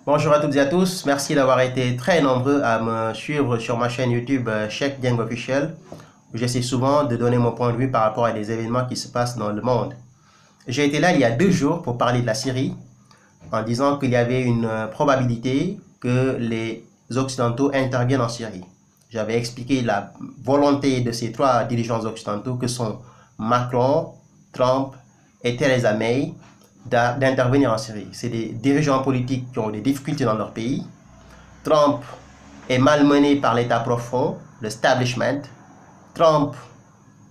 Bonjour à toutes et à tous, merci d'avoir été très nombreux à me suivre sur ma chaîne YouTube Cheikh Dieng Officiel, où j'essaie souvent de donner mon point de vue par rapport à des événements qui se passent dans le monde. J'ai été là il y a 2 jours pour parler de la Syrie, en disant qu'il y avait une probabilité que les Occidentaux interviennent en Syrie. J'avais expliqué la volonté de ces 3 dirigeants occidentaux que sont Macron, Trump et Theresa May d'intervenir en Syrie. C'est des dirigeants politiques qui ont des difficultés dans leur pays. Trump est malmené par l'État profond, l'establishment. Trump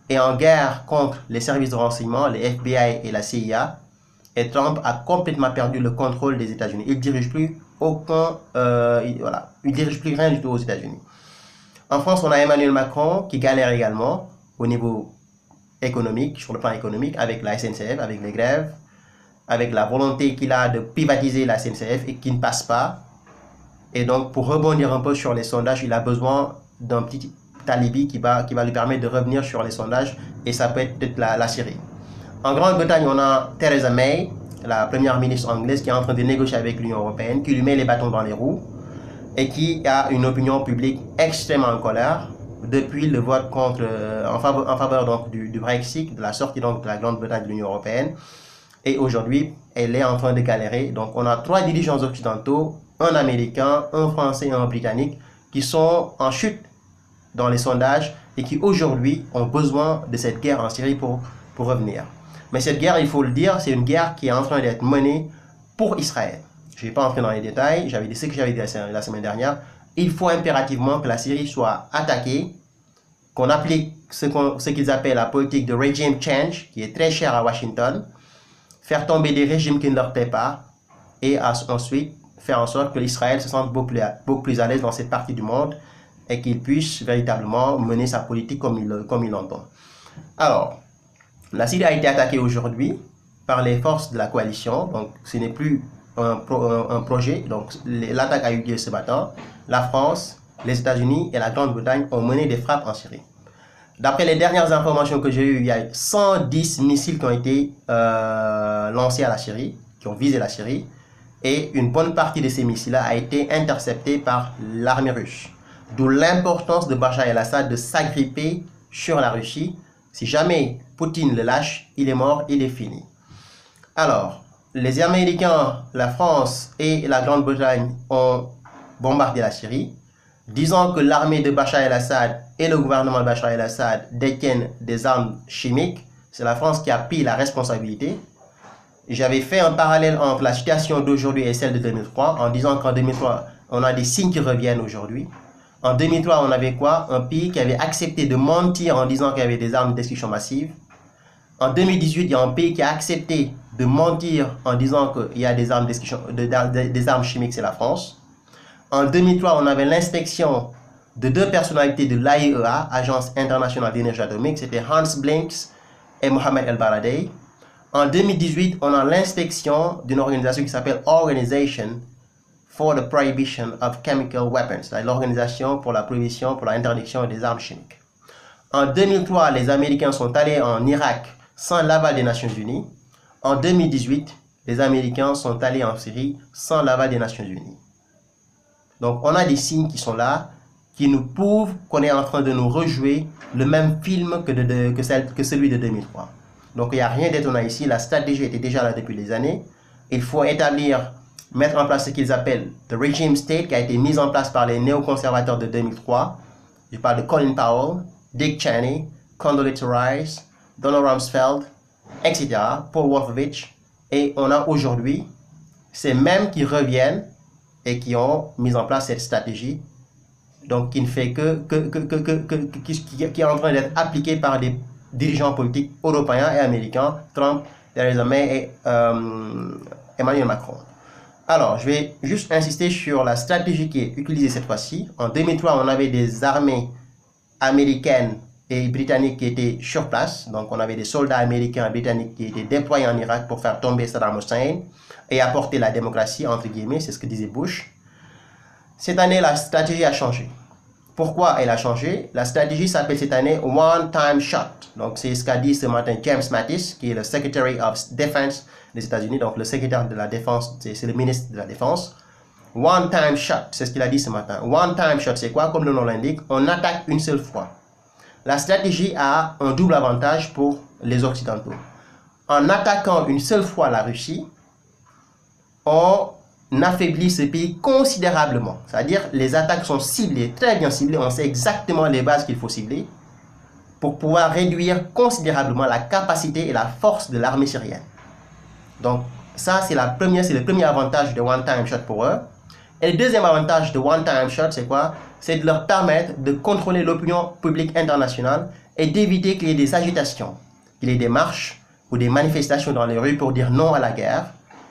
est en guerre contre les services de renseignement, les FBI et la CIA. Et Trump a complètement perdu le contrôle des États-Unis. Il ne dirige plus il dirige plus rien du tout aux États-Unis. En France, on a Emmanuel Macron qui galère également au niveau économique, sur le plan économique, avec la SNCF, avec les grèves, avec la volonté qu'il a de privatiser la SNCF et qui ne passe pas. Et donc, pour rebondir un peu sur les sondages, il a besoin d'un petit alibi qui va lui permettre de revenir sur les sondages, et ça peut être peut-être la Syrie. En Grande-Bretagne, on a Theresa May, la première ministre anglaise, qui est en train de négocier avec l'Union européenne, qui lui met les bâtons dans les roues et qui a une opinion publique extrêmement en colère depuis le vote en faveur donc, du Brexit, de la sortie donc, de la Grande-Bretagne de l'Union européenne. Et aujourd'hui, elle est en train de galérer. Donc, on a 3 dirigeants occidentaux, un américain, un français et un britannique, qui sont en chute dans les sondages et qui aujourd'hui ont besoin de cette guerre en Syrie pour revenir. Mais cette guerre, il faut le dire, c'est une guerre qui est en train d'être menée pour Israël. Je ne vais pas entrer dans les détails, j'avais dit ce que j'avais dit la semaine dernière. Il faut impérativement que la Syrie soit attaquée, qu'on applique ce qu'ils appellent la politique de regime change, qui est très chère à Washington, faire tomber des régimes qui ne leur plaisent pas, et ensuite faire en sorte que l'Israël se sente beaucoup plus à l'aise dans cette partie du monde et qu'il puisse véritablement mener sa politique comme il l'entend. Alors, la Syrie a été attaquée aujourd'hui par les forces de la coalition, donc ce n'est plus un projet, donc l'attaque a eu lieu ce matin. La France, les États-Unis et la Grande-Bretagne ont mené des frappes en Syrie. D'après les dernières informations que j'ai eues, il y a 110 missiles qui ont été lancés à la Syrie, qui ont visé la Syrie, et une bonne partie de ces missiles-là a été interceptée par l'armée russe. D'où l'importance de Bachar el-Assad de s'agripper sur la Russie. Si jamais Poutine le lâche, il est mort, il est fini. Alors, les Américains, la France et la Grande-Bretagne ont bombardé la Syrie, disant que l'armée de Bachar el-Assad et le gouvernement de Bachar el-Assad détiennent des armes chimiques. C'est la France qui a pris la responsabilité. J'avais fait un parallèle entre la situation d'aujourd'hui et celle de 2003, en disant qu'en 2003, on a des signes qui reviennent aujourd'hui. En 2003, on avait quoi? Un pays qui avait accepté de mentir en disant qu'il y avait des armes de destruction massive. En 2018, il y a un pays qui a accepté de mentir en disant qu'il y a des armes chimiques, c'est la France. En 2003, on avait l'inspection de 2 personnalités de l'AIEA, Agence internationale d'énergie atomique, c'était Hans Blinks et Mohamed El-Baradei. En 2018, on a l'inspection d'une organisation qui s'appelle Organization for the Prohibition of Chemical Weapons, l'organisation pour la prohibition, pour l'interdiction des armes chimiques. En 2003, les Américains sont allés en Irak sans l'aval des Nations Unies. En 2018, les Américains sont allés en Syrie sans l'aval des Nations Unies. Donc, on a des signes qui sont là, qui nous prouvent qu'on est en train de nous rejouer le même film que celui de 2003. Donc, il n'y a rien d'étonnant ici. La stratégie était déjà là depuis des années. Il faut mettre en place ce qu'ils appellent the regime state, qui a été mise en place par les néoconservateurs de 2003. Je parle de Colin Powell, Dick Cheney, Condoleezza Rice, Donald Rumsfeld, etc., Paul Wolfowitz. Et on a aujourd'hui ces mêmes qui reviennent et qui ont mis en place cette stratégie, donc qui ne fait qui est en train d'être appliquée par des dirigeants politiques européens et américains, Trump, Theresa May et Emmanuel Macron. Alors, je vais juste insister sur la stratégie qui est utilisée cette fois-ci. En 2003, on avait des armées américaines et britanniques qui étaient sur place. Donc, on avait des soldats américains et britanniques qui étaient déployés en Irak pour faire tomber Saddam Hussein et apporter la démocratie, entre guillemets, c'est ce que disait Bush. Cette année, la stratégie a changé. Pourquoi elle a changé? La stratégie s'appelle cette année One Time Shot. Donc, c'est ce qu'a dit ce matin James Mattis, qui est le Secretary of Defense des États-Unis, donc le secrétaire de la Défense, c'est le ministre de la Défense. One time shot, c'est ce qu'il a dit ce matin. One time shot, c'est quoi? Comme le nom l'indique, on attaque une seule fois. La stratégie a un double avantage pour les Occidentaux. En attaquant une seule fois la Russie, on affaiblit ce pays considérablement. C'est-à-dire les attaques sont ciblées, très bien ciblées, on sait exactement les bases qu'il faut cibler pour pouvoir réduire considérablement la capacité et la force de l'armée syrienne. Donc ça, c'est le premier avantage de One Time Shot pour eux. Et le deuxième avantage de One Time Shot, c'est quoi? C'est de leur permettre de contrôler l'opinion publique internationale et d'éviter qu'il y ait des agitations, qu'il y ait des marches ou des manifestations dans les rues pour dire non à la guerre,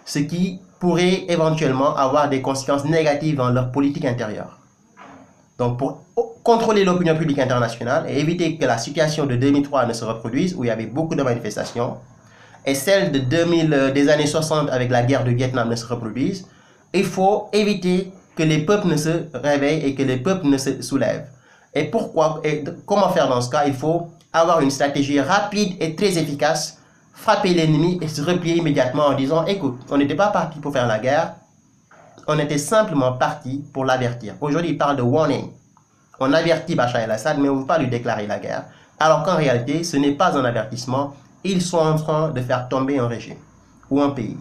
ce qui pourrait éventuellement avoir des conséquences négatives dans leur politique intérieure. Donc pour contrôler l'opinion publique internationale et éviter que la situation de 2003 ne se reproduise, où il y avait beaucoup de manifestations, et celle de des années 60 avec la guerre du Vietnam ne se reproduise, il faut éviter que les peuples ne se réveillent et que les peuples ne se soulèvent. Et pourquoi et comment faire dans ce cas? Il faut avoir une stratégie rapide et très efficace, frapper l'ennemi et se replier immédiatement en disant: écoute, on n'était pas parti pour faire la guerre, on était simplement parti pour l'avertir. Aujourd'hui, il parle de warning. On avertit Bachar el-Assad, mais on ne veut pas lui déclarer la guerre. Alors qu'en réalité, ce n'est pas un avertissement, ils sont en train de faire tomber un régime ou un pays.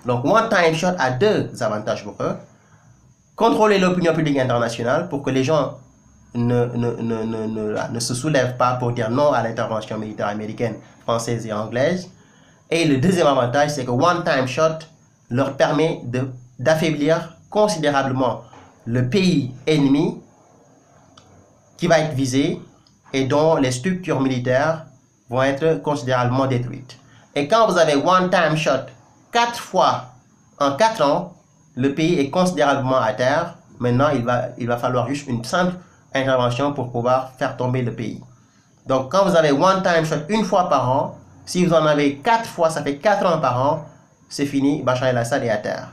Donc, One Time Shot a deux avantages pour eux. Contrôler l'opinion publique internationale pour que les gens ne se soulèvent pas pour dire non à l'intervention militaire américaine, française et anglaise. Et le deuxième avantage, c'est que One Time Shot leur permet d'affaiblir considérablement le pays ennemi qui va être visé et dont les structures militaires vont être considérablement détruites. Et quand vous avez One Time Shot 4 fois en 4 ans, le pays est considérablement à terre. Maintenant, il va falloir juste une simple intervention pour pouvoir faire tomber le pays. Donc, quand vous avez One Time Shot une fois par an, si vous en avez 4 fois, ça fait 4 ans par an, c'est fini, Bachar el-Assad est à terre.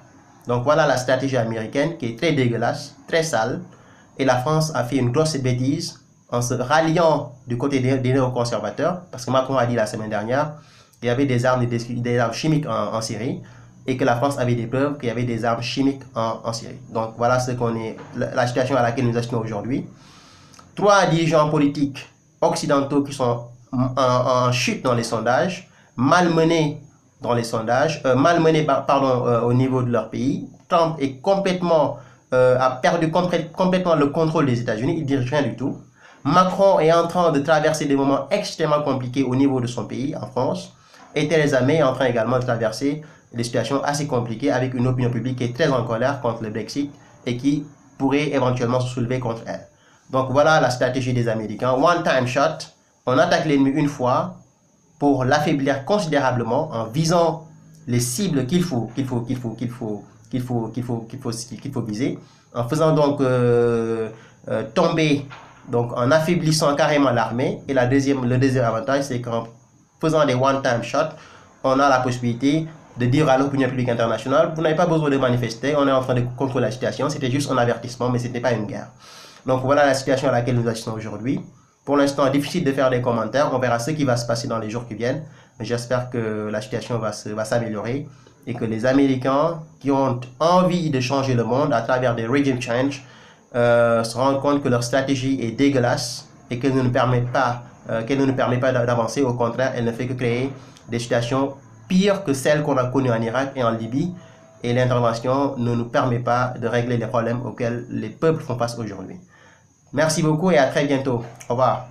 Donc, voilà la stratégie américaine qui est très dégueulasse, très sale. Et la France a fait une grosse bêtise en se ralliant du côté des néoconservateurs, parce que Macron a dit la semaine dernière qu'il y avait des armes chimiques en Syrie, et que la France avait des preuves qu'il y avait des armes chimiques en Syrie. Donc voilà la situation à laquelle nous assistons aujourd'hui. 3 dirigeants politiques occidentaux qui sont en chute dans les sondages, malmenés dans les sondages, au niveau de leur pays. Trump est a perdu complètement le contrôle des États-Unis, il ne dirige rien du tout. Macron est en train de traverser des moments extrêmement compliqués au niveau de son pays, en France. Et Theresa May est en train également de traverser des situations assez compliquées avec une opinion publique qui est très en colère contre le Brexit et qui pourrait éventuellement se soulever contre elle. Donc voilà la stratégie des Américains. One time shot, on attaque l'ennemi une fois pour l'affaiblir considérablement en visant les cibles qu'il faut viser, en faisant donc tomber, donc en affaiblissant carrément l'armée. Et le deuxième avantage, c'est qu'en faisant des one time shots, on a la possibilité de dire à l'opinion publique internationale: vous n'avez pas besoin de manifester, on est en train de contrôler la situation, c'était juste un avertissement, mais ce n'était pas une guerre. Donc voilà la situation à laquelle nous assistons aujourd'hui. Pour l'instant, difficile de faire des commentaires, on verra ce qui va se passer dans les jours qui viennent, mais j'espère que la situation va s'améliorer et que les Américains qui ont envie de changer le monde à travers des regime change se rendent compte que leur stratégie est dégueulasse et qu'elle ne nous permet pas d'avancer. Au contraire, elle ne fait que créer des situations pires que celles qu'on a connues en Irak et en Libye, et l'intervention ne nous permet pas de régler les problèmes auxquels les peuples font face aujourd'hui. Merci beaucoup et à très bientôt. Au revoir.